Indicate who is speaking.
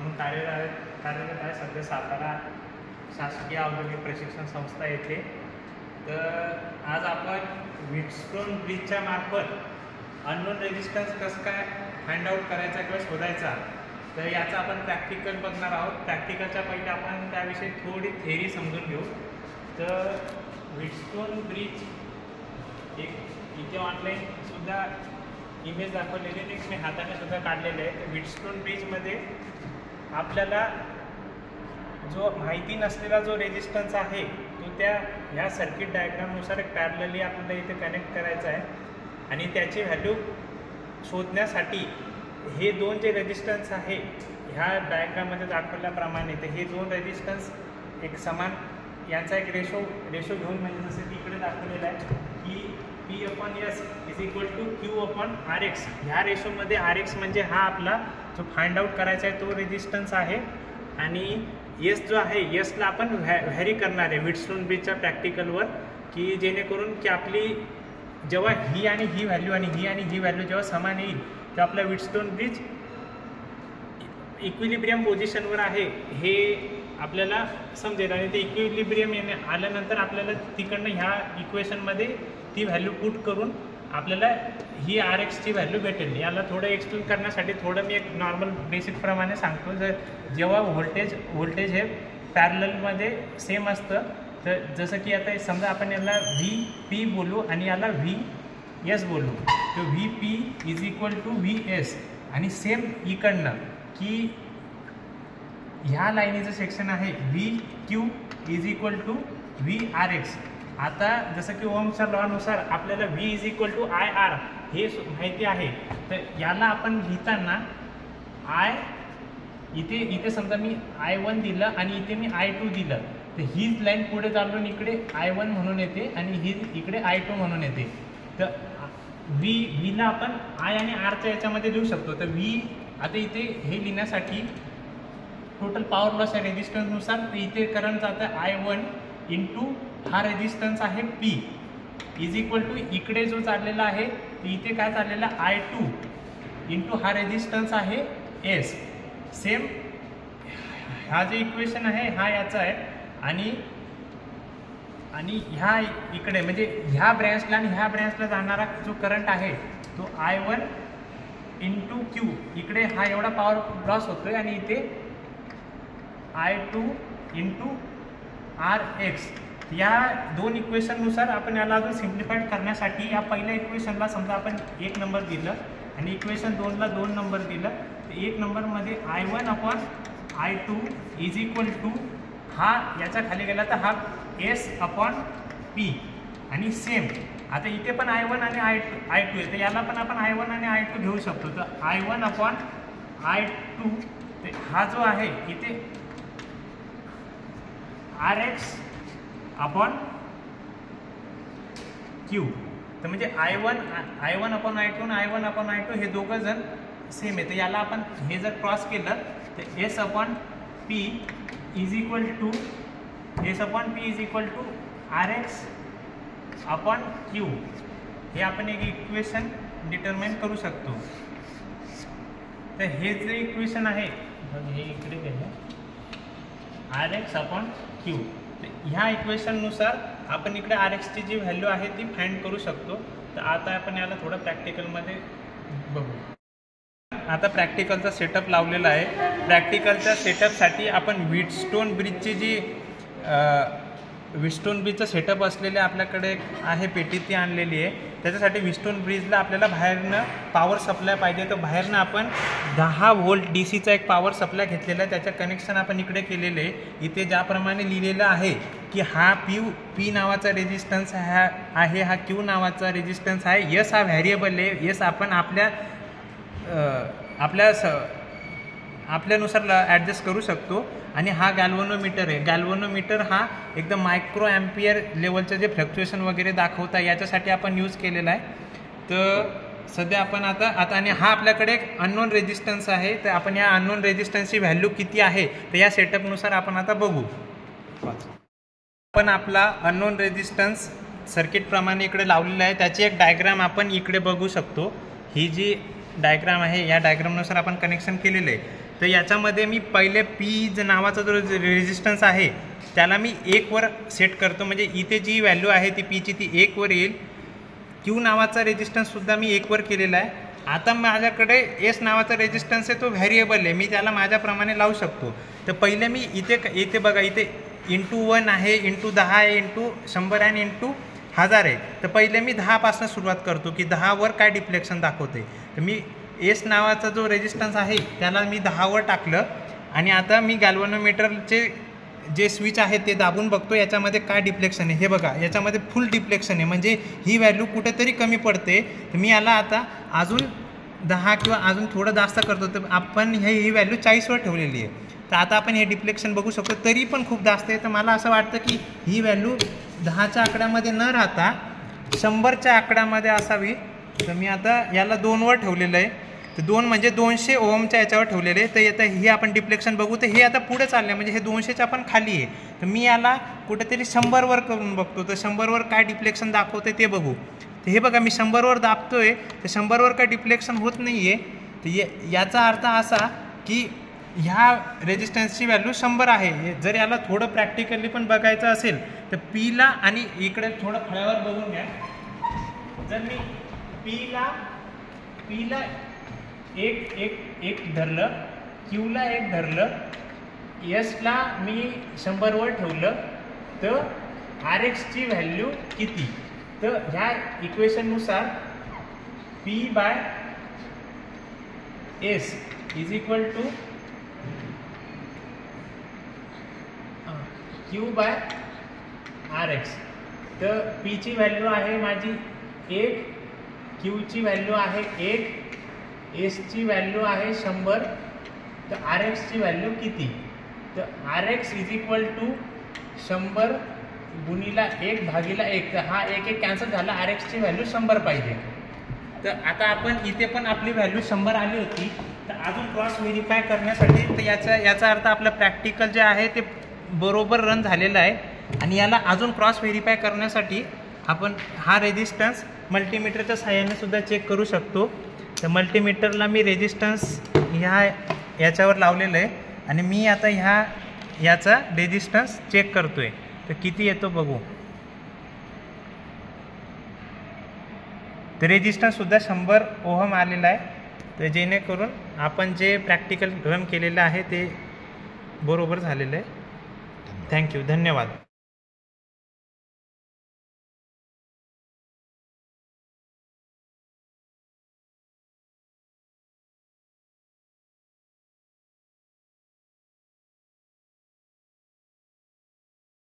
Speaker 1: म्हणून कार्यरत आहे सध्या सातारा शासकीय औद्योगिक प्रशिक्षण संस्था येथे। तर आज आपण व्हीटस्टोन ब्रिजच्या मार्फत अननोन रेजिस्टन्स कसं काय फाइंड आउट करायचा किंवा शोधायचा, तर याचा आपण प्रॅक्टिकल बघणार आहोत। प्रॅक्टिकलच्या पहिले आपण त्याविषयी थोडी थेअरी समजून घेऊ। तर व्हीटस्टोन ब्रिज इथे ऑनलाईन सुद्धा इमेज दाखवलेली आहे, मी हाताने सुद्धा काढलेले आहे। तर व्हीटस्टोन ब्रिजमध्ये आपल्याला जो माहिती नसलेला जो रेजिस्टन्स आहे तो ह्या सर्किट डायग्रामनुसार एक पॅरलली आपल्याला इथे कनेक्ट करायचा आहे आणि त्याची व्हॅल्यू शोधण्यासाठी हे दोन जे रेजिस्टन्स आहे ह्या डायग्राममध्ये दाखवल्याप्रमाणे, तर हे दोन रेजिस्टन्स एक समान यांचा एक रेशो घेऊन, म्हणजे जसं की इकडे दाखवलेलं आहे की P/S = Q/Rx, ह्या रेशोमध्ये Rx म्हणजे हा आपला जो फाइंड आउट करायचा आहे तो रेजिस्टन्स आहे आणि S जो आहे Sला आपण व्हॅरी करणार आहे व्हीटस्टोन ब्रिजच्या प्रॅक्टिकलवर, की जेणेकरून की आपली जेव्हा ही आणि ही व्हॅल्यू आणि ही व्हॅल्यू जेव्हा समान येईल तेव्हा आपला व्हीटस्टोन ब्रिज इक्विलिब्रियम पोझिशनवर आहे हे आपल्याला समजेल। आणि ते इक्विलिब्रियम आल्यानंतर आपल्याला तिकडनं ह्या इक्वेशनमध्ये ती व्हॅल्यू पुट करून आपल्याला ही Rxची व्हॅल्यू भेटेल। याला थोडं एक्सप्लेन करण्यासाठी थोडं मी एक नॉर्मल बेसिक प्रमाणे सांगतो। जेव्हा व्होल्टेज हे पॅरललमध्ये सेम असतं, तर जसं की आता समजा आपण याला Vp बोलू आणि याला Vs बोलू, तर Vp = Vs आणि सेम इकडनं की ह्या लाईनीचं सेक्शन आहे Vq = Vrx। आता जसं की ओमच्या लॉनुसार आपल्याला V = IR हे माहिती आहे, तर याला आपण लिहिताना इथे समजा मी I1 दिलं आणि इथे मी I2 दिलं, तर हीच लाईन पुढे चालून इकडे I1 म्हणून येते आणि ही इकडे I2 म्हणून येते। तर Vला आपण I आणि Rच्या याच्यामध्ये लिहू शकतो। तर V आता इथे हे लिहिण्यासाठी टोटल पॉवर लॉस या रेजिस्टन्सनुसार, तर इथे करंट जातं I1 इंटू हा रेजिस्टन्स आहे P = इकडे जो चाललेला आहे तर इथे काय चाललेला I2 इंटू हा रेजिस्टन्स आहे S। सेम हा जे इक्वेशन आहे हा याचा आहे आणि ह्या इकडे म्हणजे ह्या ब्रँचला आणि ह्या ब्रँचला जाणारा जो करंट आहे तो I1 इंटू Q, इकडे हा एवढा पॉवर लॉस होतोय आणि इथे I2 इंटू Rx। या दोन इक्वेशननुसार आपण याला अजून सिम्प्लिफाईड करण्यासाठी या पहिल्या इक्वेशनला समजा आपण 1 नंबर दिलं आणि इक्वेशन 2ला 2 नंबर दिलं, तर 1 नंबरमध्ये I1/I2 = हा याच्या खाली गेला तर हा S/P आणि सेम आता इथे पण I1 आणि I2 आहे, तर याला पण आपण I1 आणि I2 घेऊ शकतो। तर I1/I2 हा जो आहे इथे Rx/Q, तर म्हणजे I1/I2 आणि I1/I2 हे दोघं जण सेम आहे, तर याला आपण हे जर क्रॉस केलं तर S/P = Rx/Q हे आपण एक इक्वेशन डिटरमाइन करू शकतो। तर हे जे इक्वेशन आहे हे इकडे गेलं Rx/Q, ह्या इक्वेशननुसार आपण इकडे Rxची जी व्हॅल्यू आहे ती फाइंड करू शकतो। तर आता आपण याला थोडं प्रॅक्टिकलमध्ये बघू। आता प्रॅक्टिकलचा सेटअप लावलेला आहे। प्रॅक्टिकलच्या सेटअपसाठी आपण व्हीटस्टोन ब्रिजचा सेटअप असलेले आपल्याकडे आहे पेटी, ती आणलेली आहे। त्याच्यासाठी व्हीटस्टोन ब्रिजला आपल्याला बाहेरनं पॉवर सप्लाय पाहिजे, तर बाहेरनं आपण 10 व्होल्ट DCचा एक पॉवर सप्लाय घेतलेला आहे, त्याचं कनेक्शन आपण इकडे केलेलं आहे। इथे ज्याप्रमाणे लिहिलेलं आहे की हा P नावाचा रेजिस्टन्स आहे, हा Q नावाचा रेजिस्टन्स आहे, S हा व्हॅरिएबल आहे, S आपण आपल्यानुसार ॲडजस्ट करू शकतो। आणि हा गॅल्व्हनोमीटर आहे, गॅल्व्हनोमीटर हा एकदम मायक्रो ॲम्पियर लेवलचं जे फ्लक्च्युएशन वगैरे दाखवता याच्यासाठी आपण यूज केलेला आहे। तर सध्या आपण आता आणि हा आपल्याकडे एक अननोन रेजिस्टन्स आहे, तर आपण या अननोन रेजिस्टन्सची व्हॅल्यू किती आहे तर या सेटअपनुसार आपण आता बघू। आपण आपला अननोन रेजिस्टन्स सर्किटप्रमाणे इकडे लावलेला आहे, त्याची एक डायग्राम आपण इकडे बघू शकतो। ही जी डायग्राम आहे या डायग्रामनुसार आपण कनेक्शन केलेलं आहे। तर याच्यामध्ये मी पहिले पी नावाचा जो रेजिस्टन्स आहे त्याला मी 1 वर सेट करतो, म्हणजे इथे जी व्हॅल्यू आहे ती पीची ती 1 वर येईल. क्यू नावाचा रेजिस्टन्ससुद्धा मी 1 वर केलेला आहे. आता माझ्याकडे एस नावाचा रेजिस्टन्स आहे, तो व्हॅरिएबल आहे, मी त्याला माझ्याप्रमाणे लावू शकतो. तर पहिले मी इथे बघा, इथे *1 आहे, *10 आहे, *100 आहे, *1000 आहे. तर पहिले मी 10पासून सुरुवात करतो की 10 वर काय डिफ्लेक्शन दाखवते. तर मी एस नावाचा जो रेजिस्टन्स आहे त्याला मी 10 वर टाकलं आणि आता मी गॅल्व्हनोमीटरचे जे स्विच आहे ते दाबून बघतो याच्यामध्ये काय डिफ्लेक्शन आहे. हे बघा, याच्यामध्ये फुल डिफ्लेक्शन आहे, म्हणजे ही व्हॅल्यू कुठेतरी कमी पडते. तर मी याला आता अजून 10 किंवा अजून थोडं जास्त करतो. तर आपण ही व्हॅल्यू 40 वर ठेवलेली आहे. तर आता आपण हे डिफ्लेक्शन बघू शकतो, तरी पण खूप जास्त आहे. तर मला असं वाटतं की ही व्हॅल्यू 10च्या आकड्यामध्ये न राहता 100च्या आकड्यामध्ये असावी. तर मी आता याला 2 वर ठेवलेलं आहे. तर 2 म्हणजे 200 ओहमच्या याच्यावर ठेवलेले आहे. तर आता हे आपण डिफ्लेक्शन बघू, तर हे आता पुढे चाललं आहे, म्हणजे हे 200च्या पण खाली आहे. तर मी याला कुठेतरी 100 वर करून बघतो. तर 100 वर काय डिफ्लेक्शन दाखवते ते बघू. तर हे बघा, मी 100 वर दाबतोय, तर 100 वर काय डिफ्लेक्शन होत नाही आहे. तर याचा अर्थ असा की ह्या रेजिस्टन्सची व्हॅल्यू 100 आहे. जर याला थोडं प्रॅक्टिकली पण बघायचं असेल तर पीला आणि इकडे थोडं फळ्यावर बघून घ्या. जर मी पीला एक धरलं, क्यूला 1 धरलं, एसला मी 100 वर ठेवलं, तर आर एक्सची व्हॅल्यू किती. तर ह्या इक्वेशननुसार p by s is equal to q by r x. तर पीची व्हॅल्यू आहे माझी 1, क्यूची व्हॅल्यू आहे 1, एसची व्हॅल्यू आहे 100. तर आर एक्सची व्हॅल्यू किती. तर R X is equal to 100 गुणिला 1 भागिला 1. तर हा 1 कॅन्सल झाला. आर एक्सची व्हॅल्यू 100 पाहिजे. तर आता आपण इथे पण आपली व्हॅल्यू 100 आली होती. तर अजून क्रॉस व्हेरीफाय करण्यासाठी तर याचा अर्थ आपलं प्रॅक्टिकल जे आहे ते बरोबर रन झालेलं आहे. आणि याला अजून क्रॉस व्हेरीफाय करण्यासाठी आपण हा रेजिस्टन्स मल्टीमीटरच्या साहाय्याने सुद्धा चेक करू शकतो. तर मल्टीमीटरला मी रेजिस्टन्स याच्यावर लावलेलं आहे आणि मी आता याचा रेजिस्टन्स चेक करतो आहे. तर किती येतो बघू. तर रेजिस्टन्ससुद्धा 100 ओहम आलेला आहे. तर जेणेकरून आपण जे प्रॅक्टिकल रन केलेलं आहे ते बरोबर झालेलं आहे. थँक्यू, धन्यवाद.